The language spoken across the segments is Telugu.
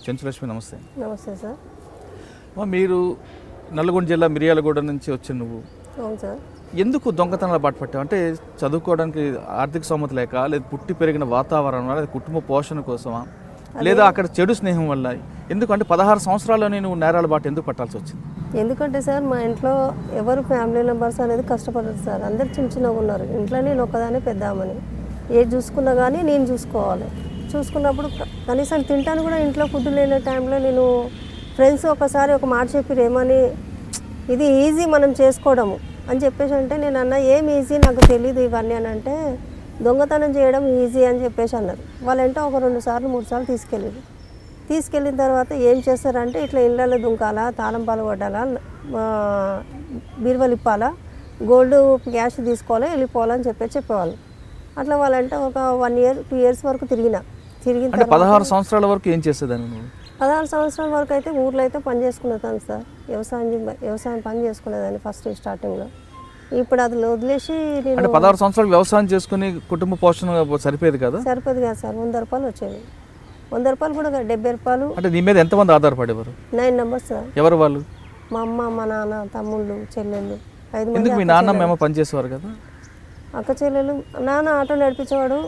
చెంచులక్ష్మి నమస్తే. నమస్తే సార్. మీరు నల్గొండ జిల్లా మిర్యాలగూడ నుంచి వచ్చి నువ్వు అవును సార్. ఎందుకు దొంగతనాలు బాట పట్టావు? అంటే చదువుకోవడానికి ఆర్థిక స్తోమత లేక, లేదా పుట్టి పెరిగిన వాతావరణం, లేదా కుటుంబ పోషణ కోసమా, లేదా అక్కడ చెడు స్నేహం వల్ల? ఎందుకంటే 16 సంవత్సరాల్లోనే నువ్వు నేరాల బాట ఎందుకు పట్టాల్సి వచ్చింది? ఎందుకంటే సార్ మా ఇంట్లో ఎవరు ఫ్యామిలీ మెంబర్స్ అనేది కష్టపడరు సార్. అందరు చిన్న చిన్నగా ఉన్నారు ఇంట్లో. నేను ఒకదానే పెద్దామని ఏది చూసుకున్నా కానీ నేను చూసుకోవాలి. చూసుకున్నప్పుడు కనీసం తింటాను కూడా ఇంట్లో ఫుడ్ లేని టైంలో నేను ఫ్రెండ్స్ ఒకసారి ఒక మాట చెప్పిరు, ఏమని ఇది ఈజీ మనం చేసుకోవడము అని చెప్పేసి అంటే నేను అన్న ఏం ఈజీ నాకు తెలియదు ఇవన్నీ అని అంటే దొంగతనం చేయడం ఈజీ అని చెప్పేసి అన్నారు. వాళ్ళంటే ఒక 2 సార్లు 3 సార్లు తీసుకెళ్ళిన తర్వాత ఏం చేస్తారంటే ఇట్లా ఇళ్ళల్లో దుంకాలా, తాళం పాలు కొట్టాలా, బీరువలు ఇప్పాలా, గోల్డ్ క్యాష్ తీసుకోవాలా, వెళ్ళిపోవాలని చెప్పేవాళ్ళు. అట్లా వాళ్ళంటే ఒక 1 year 2 years వరకు తిరిగిన 16 సంవత్సరాల వరకు ఏం చేసేదాన్ని నువ్వు? 16 సంవత్సరాల వరకు అయితే ఊర్లో అయితే పని చేసుకునేదాన్ని సార్. వ్యవసాయం పని చేసుకునేదాన్ని ఫస్ట్ స్టార్టింగ్లో. ఇప్పుడు అది వదిలేసి నేను 16 సంవత్సరాలు వ్యవసాయం చేసుకుని కుటుంబ పోషణ సరిపోయేది కదా? సరిపోదు కదా సార్. 100 రూపాయలు వచ్చేవి. 100 రూపాయలు కూడా 70 రూపాయలు. అంటే నీ మీద ఎంతమంది ఆధారపడేవారు? 9 members సార్. ఎవరు వాళ్ళు? మా అమ్మ, మా నాన్న, తమ్ముళ్ళు, చెల్లెళ్ళు 5 మంది. ఎందుకు మీ నాన్న మేము పని చేసేవారు కదా? అక్క చెల్లెలు. నాన్న ఆటో నడిపించేవాడు.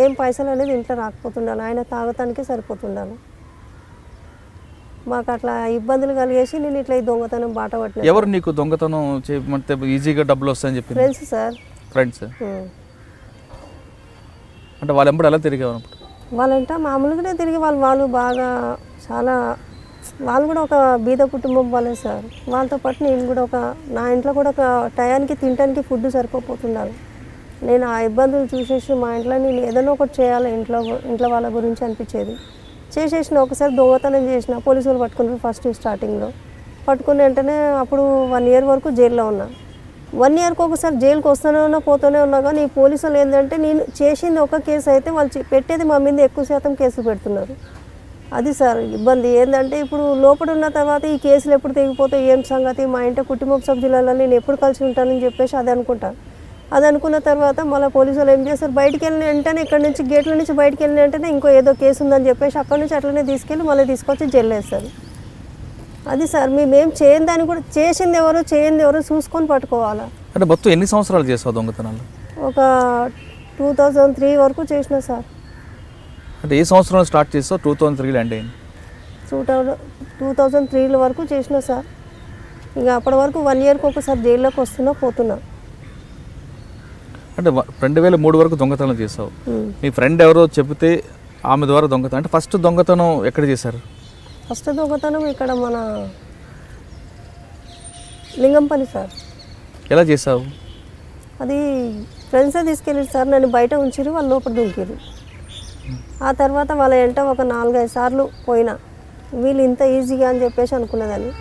ఏం పైసలు అనేది ఇంట్లో రాకపోతుండాలి, ఆయన తాగటానికే సరిపోతుండాలి. మాకు అట్లా ఇబ్బందులు కలిగేసి నేను ఇట్లా ఈ దొంగతనం బాట పట్టిన. ఎవరు నీకు దొంగతనం చేయమంటే ఈజీగా డబ్బులు వస్తాయని చెప్పి? Friends sir. ఫ్రెండ్స్ అంటే వాళ్ళ ఎంబడి ఎలా తిరిగేవారు? వాళ్ళంట మామూలుగానే తిరిగి వాళ్ళు బాగా చాలా, వాళ్ళు కూడా ఒక బీద కుటుంబం వాళ్ళే సార్. వాళ్ళతో పాటు నేను కూడా నా ఇంట్లో కూడా ఒక టయానికి తినడానికి ఫుడ్ సరిపోతుండాలి. నేను ఆ ఇబ్బందులు చూసేసి మా ఇంట్లో నేను ఏదైనా ఒకటి చేయాలి ఇంట్లో వాళ్ళ గురించి అనిపించేది. చేసేసిన ఒకసారి దొంగతనం చేసిన పోలీసులు పట్టుకున్నారు ఫస్ట్ స్టార్టింగ్లో. పట్టుకుని వెంటనే అప్పుడు 1 year వరకు జైల్లో ఉన్నా. 1 yearకి ఒకసారి జైలుకి పోతూనే ఉన్నా. కానీ ఈ పోలీసులు ఏంటంటే నేను చేసింది ఒక కేసు అయితే వాళ్ళు పెట్టేది మా మీద ఎక్కువ శాతం కేసులు పెడుతున్నారు. అది సార్ ఇబ్బంది ఏంటంటే ఇప్పుడు లోపల ఉన్న తర్వాత ఈ కేసులు ఎప్పుడు తెగిపోతే ఏం సంగతి, మా ఇంటి కుటుంబ సభ్యులలో నేను ఎప్పుడు కలిసి ఉంటానని చెప్పేసి అది అనుకుంటాను. అది అనుకున్న తర్వాత మళ్ళీ పోలీసులు ఏం చేస్తారు, బయటికి వెళ్ళిన వెంటనే ఇక్కడ నుంచి గేట్ల నుంచి బయటికి వెళ్ళిన వెంటనే ఇంకో ఏదో కేసు ఉందని చెప్పేసి అక్కడ నుంచి అట్లనే తీసుకెళ్ళి మళ్ళీ తీసుకొచ్చి జైలు వేస్తారు. అది సార్ మేమేం చేయని దాన్ని కూడా చేసింది ఎవరు చూసుకొని పట్టుకోవాలా. అంటే మొత్తం ఎన్ని సంవత్సరాలు చేస్తావు దొంగతనాలు? ఒక 2003 వరకు చేసిన సార్. అంటే ఏ సంవత్సరంలో స్టార్ట్ చేస్తావు? 2003లో ఎండ్ అయింది. 2003 వరకు చేసిన సార్. ఇంకా అప్పటి వరకు 1 yearకి ఒకసారి జైల్లోకి పోతున్నా. అంటే 2003 వరకు దొంగతనం చేసావు. మీ ఫ్రెండ్ ఎవరో చెబితే ఆమె ద్వారా దొంగతనం. అంటే ఫస్ట్ దొంగతనం ఎక్కడ చేశారు? ఫస్ట్ దొంగతనం ఇక్కడ మన లింగంపల్లి సార్. ఎలా చేసావు? అది ఫ్రెండ్సే తీసుకెళ్ళారు సార్. నన్ను బయట ఉంచిరు, వాళ్ళు లోపల దుంకిరు. ఆ తర్వాత వాళ్ళ వెంట ఒక 4-5 సార్లు పోయినా. వీళ్ళు ఇంత ఈజీగా అని చెప్పేసి అనుకున్నదని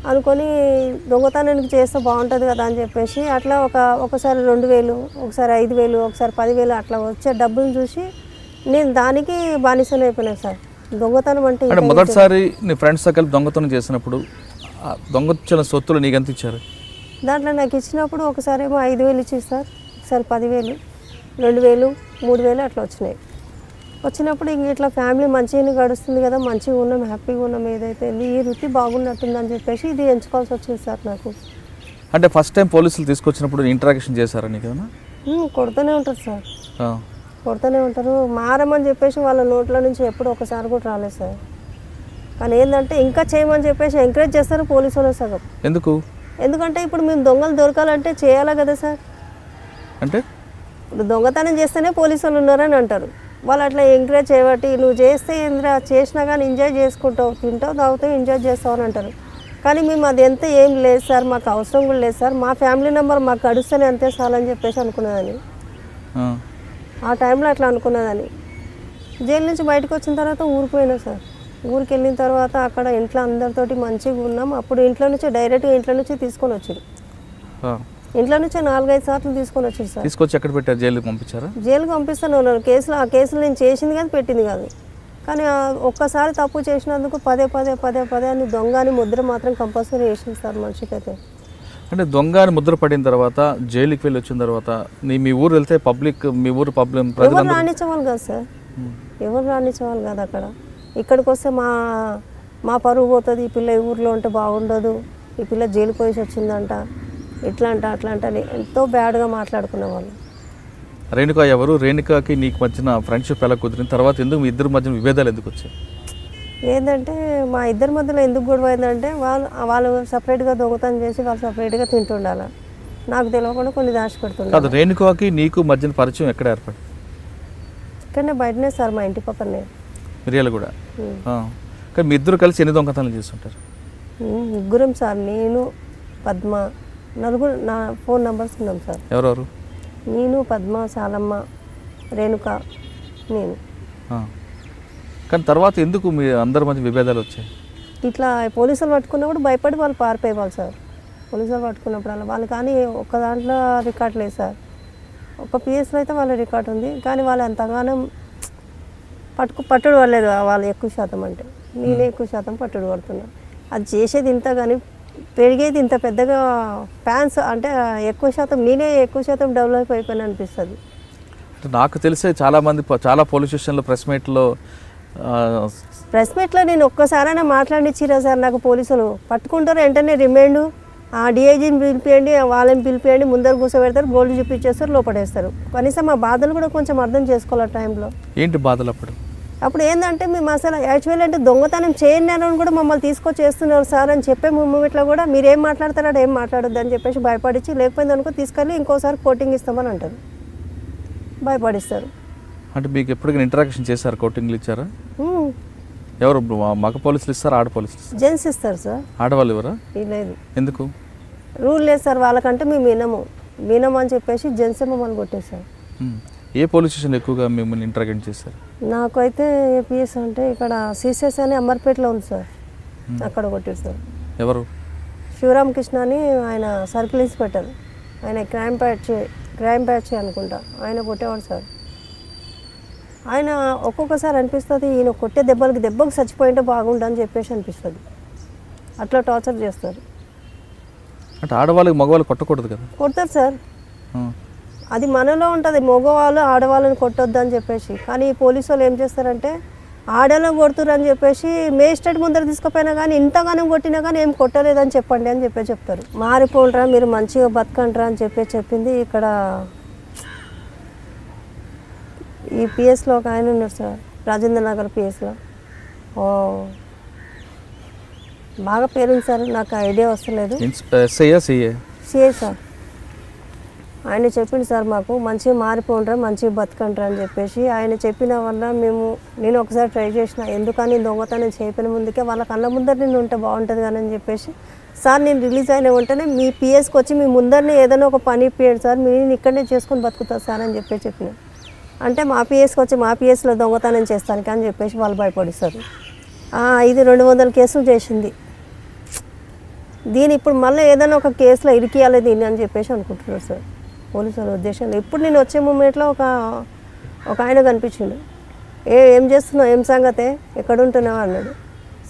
అనుకొని దొంగతనానికి చేస్తే బాగుంటుంది కదా అని చెప్పేసి అట్లా ఒకసారి 2000, ఒకసారి 5000, ఒకసారి 10,000 అట్లా వచ్చే డబ్బులు చూసి నేను దానికి బానిసలు అయిపోయినాను సార్. దొంగతనం అంటే మొదటిసారి నీ ఫ్రెండ్స్తో కలిపి దొంగతనం చేసినప్పుడు దొంగతన సొత్తులు నీకు ఎంత ఇచ్చారు? దాంట్లో నాకు ఇచ్చినప్పుడు ఒకసారి ఏమో 5,000 ఇచ్చి సార్, ఒకసారి 10,000, 2,000, 3,000 అట్లా వచ్చినప్పుడు ఇంక ఇట్లా ఫ్యామిలీ మంచిగా గడుస్తుంది కదా, మంచిగా ఉన్నాం, హ్యాపీగా ఉన్నాం, ఏదైతే ఈ వృత్తి బాగున్నట్టుందని చెప్పేసి ఇది ఎంచుకోవాల్సి వచ్చింది సార్ నాకు. అంటే ఫస్ట్ టైం పోలీసులు తీసుకొచ్చినప్పుడు ఇంటరాక్షన్ చేశారా నీకు? కొడుతూనే ఉంటారు సార్, కొడుతూనే ఉంటారు. మారమని చెప్పేసి వాళ్ళ నోట్ల నుంచి ఎప్పుడు ఒకసారి కూడా రాలేదు సార్. కానీ ఏంటంటే ఇంకా చేయమని చెప్పేసి ఎంకరేజ్ చేస్తారు పోలీసు వాళ్ళు సగం. ఎందుకంటే ఇప్పుడు మేము దొంగలు దొరకాలంటే చేయాలా కదా సార్. అంటే ఇప్పుడు దొంగతనం చేస్తేనే పోలీసు వాళ్ళు ఉన్నారని అంటారు. వాళ్ళు అట్లా ఎంకరేజ్ చేయబట్టి నువ్వు చేస్తే ఏంద్రా చేసినా కానీ ఎంజాయ్ చేసుకుంటావు, తింటావు, తాగుతావు, ఎంజాయ్ చేస్తావు అని అంటారు. కానీ మేము అది ఎంత ఏం లేదు సార్, మాకు అవసరం కూడా లేదు సార్, మా ఫ్యామిలీ నెంబర్ మాకు గడుస్తూనే అంతే చాలని చెప్పేసి అనుకున్నదని. ఆ టైంలో అట్లా అనుకున్నదని. జైలు నుంచి బయటకు వచ్చిన తర్వాత ఊరికి పోయినా సార్. ఊరికి వెళ్ళిన తర్వాత అక్కడ ఇంట్లో అందరితోటి మంచిగా ఉన్నాం. అప్పుడు డైరెక్ట్గా ఇంట్లో నుంచి తీసుకొని వచ్చారు. ఇంట్లో నుంచి 4-5 సార్లు తీసుకొని వచ్చారు సార్. తీసుకొచ్చి ఎక్కడ పెట్టారు? జైలుకి పంపించారా? జైలుకి పంపిస్తాను. ఆ కేసులు నేను చేసింది కాదు, పెట్టింది కాదు. కానీ ఒక్కసారి తప్పు చేసినందుకు పదే అని దొంగ అని ముద్ర మాత్రం కంపల్సరీ వేసింది సార్ మనిషికైతే. అంటే దొంగ అని ముద్ర పడిన తర్వాత జైలుకి వెళ్ళి వచ్చిన తర్వాత మీ ఊరు వెళ్తే మీ ఊరు ఎవరు రానిచ్చేవాళ్ళు కాదు సార్, ఎవరు రానిచ్చేవాళ్ళు కాదు. అక్కడ ఇక్కడికి వస్తే మా పరువు పోతుంది, ఈ పిల్ల ఈ ఊర్లో ఉంటే బాగుండదు, ఈ పిల్ల జైలు పోయి వచ్చిందంట, ఇట్లా అంట అట్లా అంట అని ఎంతో బ్యాడ్గా మాట్లాడుకునేవాళ్ళు. రేణుక ఎవరు? రేణుకకి నీకు మధ్యన ఫ్రెండ్షిప్ ఎలా కుదిరిన తర్వాత ఎందుకు మీ ఇద్దరి మధ్యన విభేదాలు ఎందుకు వచ్చాయి? ఏంటంటే మా ఇద్దరి మధ్యలో ఎందుకు గొడవ అయిందంటే వాళ్ళు సపరేట్గా దొంగతనం చేసి వాళ్ళు సపరేట్గా తింటుండాలి, నాకు తెలియకుండా కొన్ని దాచిపెడుతుండే. కాదు, రేణుకకి నీకు మధ్యన పరిచయం ఎక్కడ ఏర్పడి? ఇక్కడనే బయటనే సార్, మా ఇంటి పక్కనే. మిరియాలు కూడా. కానీ మీ ఇద్దరు కలిసి ఎన్ని దొంగతనాలు చేస్తుంటారు? ముగ్గురం సార్, నేను పద్మ, నలుగురు. నా ఫోన్ నెంబర్స్ ఉన్నాం సార్. ఎవరెవరు? నేను, పద్మ, సాలమ్మ, రేణుక, నేను. కానీ తర్వాత ఎందుకు మీ అందరి మధ్య విభేదాలు వచ్చాయి? ఇట్లా పోలీసులు పట్టుకున్నప్పుడు భయపడి వాళ్ళు పారిపోయేవాళ్ళు సార్. పోలీసులు పట్టుకున్నప్పుడు అలా వాళ్ళు, కానీ ఒక్క దాంట్లో రికార్డ్ లేదు సార్. ఒక పిఎస్లో అయితే వాళ్ళ రికార్డ్ ఉంది, కానీ వాళ్ళు ఎంతగానో పట్టుడు పడలేదు వాళ్ళు ఎక్కువ శాతం. అంటే నేనే ఎక్కువ శాతం పట్టుడు పడుతున్నా. అది చేసేది ఇంత కానీ పెరిగేది ఇంత పెద్దగా ఫ్యాన్స్ అంటే ఎక్కువ శాతం నేనే ఎక్కువ శాతం డెవలప్ అయిపోయినా అనిపిస్తుంది. నాకు తెలిసే చాలామంది చాలా పోలీస్ స్టేషన్లో ప్రెస్ మీట్లో నేను ఒక్కసారైనా మాట్లాడిచ్చిరా సార్. నాకు పోలీసులు పట్టుకుంటారు, వెంటనే రిమైండ్ ఆ డిఐజీని పిలిపియండి, వాళ్ళని పిలిపియండి, ముందర కూర్చోబెడతారు, గోల్డ్ చూపించేస్తారు, లోపడేస్తారు. కనీసం మా బాధలు కూడా కొంచెం అర్థం చేసుకోవాలి టైంలో. ఏంటి బాధలు అప్పుడు ఏంటంటే మేము అసలు యాక్చువల్లీ అంటే దొంగతనం చేయని కూడా మమ్మల్ని తీసుకొచ్చి చేస్తున్నారు సార్ అని చెప్పే మూమెంట్లో కూడా మీరు ఏం మాట్లాడతారో ఏం మాట్లాడొద్దు అని చెప్పేసి భయపడించి, లేకపోయింది అనుకో తీసుకెళ్ళి ఇంకోసారి కోటింగ్ ఇస్తామని అంటారు, భయపడిస్తారు. అంటే మీకు ఎప్పటికైనా ఇంటరాక్షన్ చేశారు? కోటింగ్లు ఇచ్చారా? ఎవరు? మగ పోలీసులు ఇస్తారు, ఆడ పోలీసులు? జెంట్స్ ఇస్తారు సార్. ఆడవాళ్ళు ఎవరా? లేదు. ఎందుకు? రూల్ లేదు సార్ వాళ్ళకంటే మేము వినము అని చెప్పేసి జెంట్సే మమ్మల్ని కొట్టేశారు. ఏ పోలీస్ స్టేషన్ ఎక్కువగా మిమ్మల్ని ఇంటరాక్ట్ చేశారు? నాకైతే ఏపీఎస్ అంటే ఇక్కడ సిసిఎస్ అని అమర్పేటలో ఉంది సార్, అక్కడ కొట్టేశారు. ఎవరు? శివరామకృష్ణ అని ఆయన సర్కిల్ ఇన్స్పెక్టర్, ఆయన క్రైమ్ బ్యాచ్ అనుకుంటా, ఆయన కొట్టేవాడు సార్. ఆయన ఒక్కొక్కసారి అనిపిస్తుంది ఈయన కొట్టే దెబ్బకు చచ్చిపోయింటే బాగుండని చెప్పేసి అనిపిస్తుంది. అట్లా టార్చర్ చేస్తారు. అంటే ఆడవాళ్ళకి మగవాళ్ళు కొట్టకూడదు కదా? కొడతారు సార్, అది మనలో ఉంటుంది, మగవాళ్ళు ఆడవాళ్ళని కొట్టొద్దు అని చెప్పేసి. కానీ ఈ పోలీసు వాళ్ళు ఏం చేస్తారంటే ఆడలో కొడుతురు అని చెప్పేసి మేజిస్ట్రేట్ ముందర తీసుకుపోయినా కానీ ఇంతగానో కొట్టినా కానీ ఏం కొట్టలేదని చెప్పండి అని చెప్తారు. మారిపోండ్రా, మీరు మంచిగా బతకండ్రా అని చెప్పింది. ఇక్కడ ఈ పిఎస్లో ఒక ఆయన ఉన్నారు సార్, రాజేంద్ర నగర్ పిఎస్లో. బాగా పేరుంది సార్, నాకు ఐడియా వస్తలేదు. CI sir. ఆయన చెప్పింది సార్ మాకు మంచిగా మారిపోండ్రా, మంచిగా బతకండ్రా అని చెప్పేసి. ఆయన చెప్పిన వల్ల నేను ఒకసారి ట్రై చేసిన, ఎందుకని దొంగతనం చేయకపోయిన ముందుకే వాళ్ళ కళ్ళ ముందర నేను ఉంటే బాగుంటుంది కానీ అని చెప్పేసి. సార్ నేను రిలీజ్ అయిన వెంటనే మీ పిఎస్కి వచ్చి మీ ముందరనే ఏదైనా ఒక పని ఇప్పియండి సార్, నేను ఇక్కడనే చేసుకొని బతుకుతాను సార్ అని చెప్పిన. అంటే మా పిఎస్కి వచ్చి మా పిఎస్లో దొంగతనం చేస్తాను అని చెప్పేసి వాళ్ళు భయపడిస్తారు. ఇది 200 కేసులు చేసింది. దీని ఇప్పుడు మళ్ళీ ఏదైనా ఒక కేసులో ఇరికియాలి దీన్ని అని చెప్పేసి అనుకుంటున్నారు సార్ పోలీసుల ఉద్దేశంలో. ఇప్పుడు నేను వచ్చే మూమెంట్లో ఒక ఆయన కనిపించిండు, ఏం చేస్తున్నావు, ఏం సంగతే, ఎక్కడ ఉంటున్నావు అన్నాడు.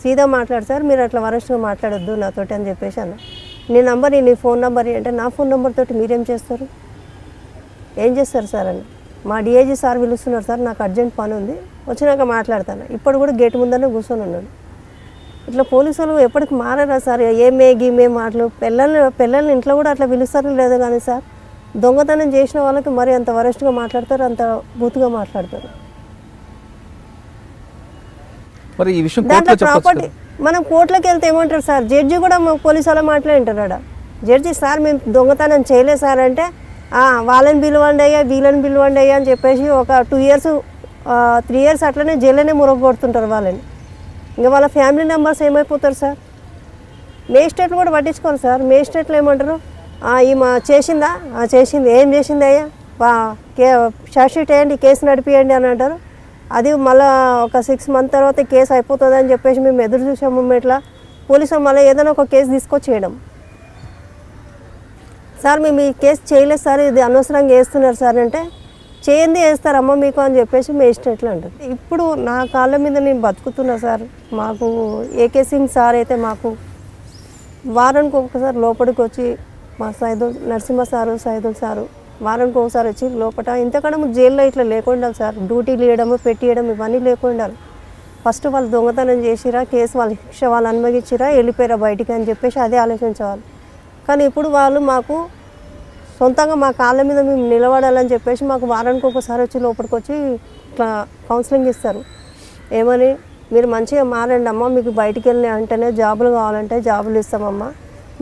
సీదా మాట్లాడు సార్, మీరు అట్లా వరస్ట్గా మాట్లాడొద్దు నాతోటి అని చెప్పేసి అన్న. నీ ఫోన్ నెంబర్ అంటే నా ఫోన్ నెంబర్ తోటి మీరేం చేస్తారు, ఏం చేస్తారు సార్ అని. మా డిఐజీ సార్ పిలుస్తున్నారు సార్, నాకు అర్జెంట్ పని ఉంది, వచ్చినాక మాట్లాడతాను. ఇప్పుడు కూడా గేట్ ముందరనే కూర్చొని ఉన్నాడు. ఇట్లా పోలీసులు ఎప్పటికి మారారా సార్, గీమే మాటలు. పిల్లల్ని ఇంట్లో కూడా అట్లా పిలుస్తారో లేదో కానీ సార్, దొంగతనం చేసిన వాళ్ళకి మరి అంత వరస్ట్గా మాట్లాడతారు, అంత బూతుగా మాట్లాడతారు. మరి ఈ విషయం దాంట్లో ప్రాపర్టీ మనం కోర్టులోకి వెళ్తే ఏమంటారు సార్, జడ్జి కూడా పోలీసు వాళ్ళ మాట్లాడింటారు ఆడ. జడ్జి సార్ మేము దొంగతనం చేయలేదు సార్ అంటే, వాళ్ళని పిలవండి అయ్యా, వీళ్ళని పిలవండి అయ్యా అని చెప్పేసి ఒక 2 years 3 years అట్లనే జైల్లోనే మురగొడుతుంటారు వాళ్ళని. ఇంకా వాళ్ళ ఫ్యామిలీ మెంబర్స్ ఏమైపోతారు సార్. మేజిస్ట్రేట్లు కూడా పట్టించుకోవాలి సార్. మేజిస్ట్రేట్లు ఏమంటారు, ఈమె చేసిందా, చేసింది, ఏం చేసింది అయ్యా, షార్ట్ షీట్ వేయండి, కేసు నడిపియండి అని అంటారు. అది మళ్ళీ ఒక 6 months తర్వాత కేసు అయిపోతుంది అని చెప్పేసి మేము ఎదురు చూసాము. ఇట్లా పోలీసులు మళ్ళీ ఏదైనా ఒక కేసు తీసుకొచ్చేయడం. సార్ మేము ఈ కేసు చేయలేదు సార్, ఇది అనవసరంగా వేస్తున్నారు సార్ అంటే, చేయండి వేస్తారమ్మా మీకు అని చెప్పేసి మేజిస్ట్రేట్లు అంటారు. ఇప్పుడు నా కాళ్ళ మీద నేను బతుకుతున్నా సార్. మాకు ఏకే సింగ్ సార్ అయితే మాకు వారానికి ఒకసారి లోపలికి వచ్చి, మా నరసింహ సారు, సైదుల్ సారు వారానికి ఒకసారి వచ్చి లోపల. ఇంతకన్నా జైల్లో ఇట్లా లేకుండా సార్, డ్యూటీలు ఇవ్వడము, పెట్టియడం ఇవన్నీ లేకుండా. ఫస్ట్ వాళ్ళు దొంగతనం చేసిరా, కేసు వాళ్ళ శిక్ష వాళ్ళు అనుభవించిరా, వెళ్ళిపోయారా బయటికి అని చెప్పేసి అదే ఆలోచించేవాళ్ళు. కానీ ఇప్పుడు వాళ్ళు మాకు సొంతంగా మా కాళ్ళ మీద మేము నిలబడాలని చెప్పేసి మాకు వారానికి ఒకసారి వచ్చి లోపలికి వచ్చి ఇట్లా కౌన్సిలింగ్ ఇస్తారు. ఏమని, మీరు మంచిగా మారండి అమ్మ, మీకు బయటికి వెళ్ళి అంటేనే జాబులు కావాలంటే జాబులు ఇస్తామమ్మా,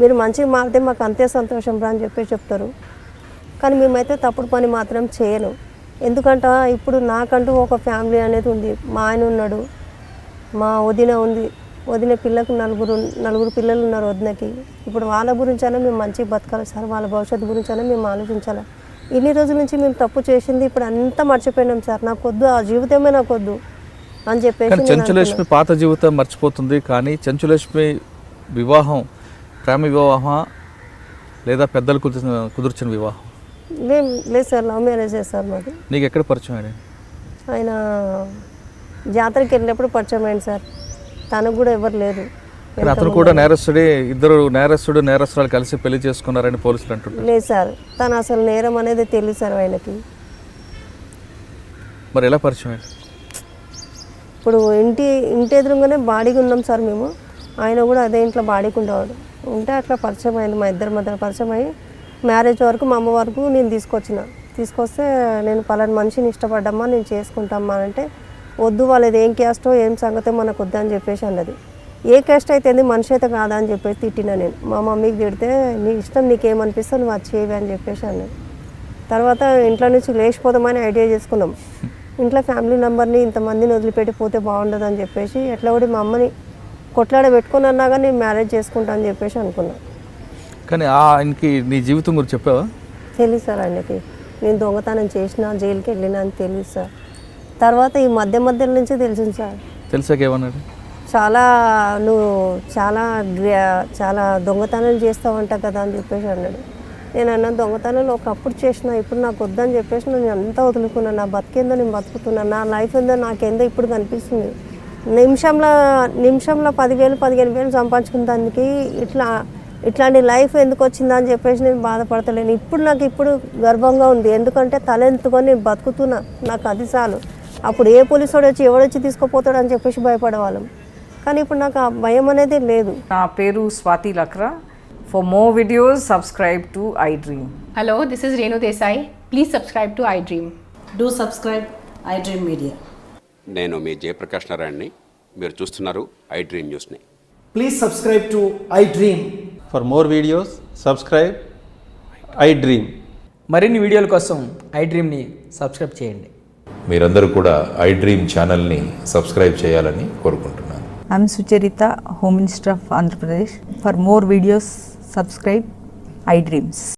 మీరు మంచిగా మారితే మాకు అంతే సంతోషం రా అని చెప్పేసి చెప్తారు. కానీ మేమైతే తప్పుడు పని మాత్రం చేయను. ఎందుకంటే ఇప్పుడు నాకంటూ ఒక ఫ్యామిలీ అనేది ఉంది. మా ఆయన ఉన్నాడు, మా వదిన ఉంది, వదిన పిల్లకు నలుగురు పిల్లలు ఉన్నారు వదినకి. ఇప్పుడు వాళ్ళ గురించైనా మేము మంచిగా బతకాలి సార్, వాళ్ళ భవిష్యత్తు గురించైనా మేము ఆలోచించాలి. ఇన్ని రోజుల నుంచి మేము తప్పు చేసింది ఇప్పుడు అంతా మర్చిపోయినాం సార్, నాకు వద్దు, ఆ జీవితమే నాకు వద్దు అని చెప్పేసి. చెంచులక్ష్మి పాత జీవితం మర్చిపోతుంది, కానీ చెంచులక్ష్మి వివాహం ప్రేమ వివాహమా లేదా పెద్దలు కుదిర్చిన వివాహం? లేదు సార్, లవ్ మ్యారేజ్ సార్ మాది. నీకు ఎక్కడ పరిచయం ఆయన? ఆయన జాతరకి వెళ్ళినప్పుడు పరిచయం అయింది సార్, తనకు కూడా ఎవరు లేదు. అతను కూడా నేరస్తుడే, ఇద్దరు నేరస్తురాలు కలిసి పెళ్లి చేసుకున్నారని పోలీసులు అంటున్నారు. లేదు సార్, తను అసలు నేరం అనేది తెలియదు సార్ ఆయనకి. మరి ఎలా పరిచయం అయింది? ఇప్పుడు ఇంటి ఎదురుగానే బాడీగా ఉన్నాం సార్ మేము, ఆయన కూడా అదే ఇంట్లో బాడీకి ఉండేవాడు. ఉంటే అట్లా పరిచయం అయింది, మా ఇద్దరి మధ్య పరిచయం అయ్యి మ్యారేజ్ వరకు మా అమ్మ వరకు నేను తీసుకొస్తే నేను పలానా మనిషిని ఇష్టపడ్డమ్మా, నేను చేసుకుంటామ్మా అంటే, వద్దు వాళ్ళది ఏం క్యాస్టో ఏం సంగతో మనకు వద్దని చెప్పేసి అన్నది. ఏ క్యాస్ట్ అయితే మనిషి అయితే కాదా అని చెప్పేసి తిట్టినా నేను. మా మమ్మీకి తిడితే, నీ ఇష్టం నీకేమనిపిస్తే నువ్వు అది చేయవి అని చెప్పేసి అన్నది. తర్వాత ఇంట్లో నుంచి లేచిపోదామని ఐడియా చేసుకున్నాం. ఇంట్లో ఫ్యామిలీ మెంబర్ని ఇంతమందిని వదిలిపెట్టి పోతే బాగుండదు అని చెప్పేసి ఎట్లా కూడా మా అమ్మని కొట్లాడ పెట్టుకుని అన్నాగా నేను మ్యారేజ్ చేసుకుంటా అని చెప్పేసి అనుకున్నా. కానీ ఆయనకి నీ జీవితం గురించి చెప్పావా? తెలియదు సార్ ఆయనకి, నేను దొంగతనం చేసినా జైలుకి వెళ్ళినా అని తెలియదు సార్. తర్వాత ఈ మధ్య నుంచి తెలిసింది సార్. తెలిసాక ఏమన్నాడు? నువ్వు చాలా దొంగతనాలు చేస్తావంట కదా అని చెప్పేసి అన్నాడు. నేను అన్న దొంగతనాలు ఒకప్పుడు చేసిన, ఇప్పుడు నాకు వద్దని చెప్పేసి నేను అంతా వదులుకున్నాను. నా బతికేందో నేను బతుకుతున్నాను, నా లైఫ్ ఏందో నాకేందో ఇప్పుడు కనిపిస్తుంది. నిమిషంలో 10,000 15,000 సంపాదించుకున్న దానికి ఇట్లాంటి లైఫ్ ఎందుకు వచ్చిందా అని చెప్పేసి నేను బాధపడతలేను. ఇప్పుడు గర్వంగా ఉంది, ఎందుకంటే తలెంతుకొని నేను బతుకుతున్నా, నాకు అది చాలు. అప్పుడు ఏ పోలీసు వాడు వచ్చి ఎవడొచ్చి తీసుకుపోతాడు అని చెప్పేసి భయపడేవాళ్ళం, కానీ ఇప్పుడు నాకు ఆ భయం అనేది లేదు. నా పేరు Swathi Lakra. For more videos, subscribe to iDream. Hello, this is Renu Desai. Please subscribe to iDream. Do subscribe iDream Media. నేను మీ జయప్రకాష్ నారాయణని, మీరు చూస్తున్నారు iDream న్యూస్ని. Please subscribe to iDream. For more videos, subscribe iDream. మరిన్ని వీడియోల కోసం iDreamని సబ్స్క్రైబ్ చేయండి. మీరందరూ కూడా iDream ఛానల్ని సబ్స్క్రైబ్ చేయాలని కోరుకుంటున్నాను. I'm Sucharita, Home Minister of Andhra Pradesh. For more videos, subscribe iDreams.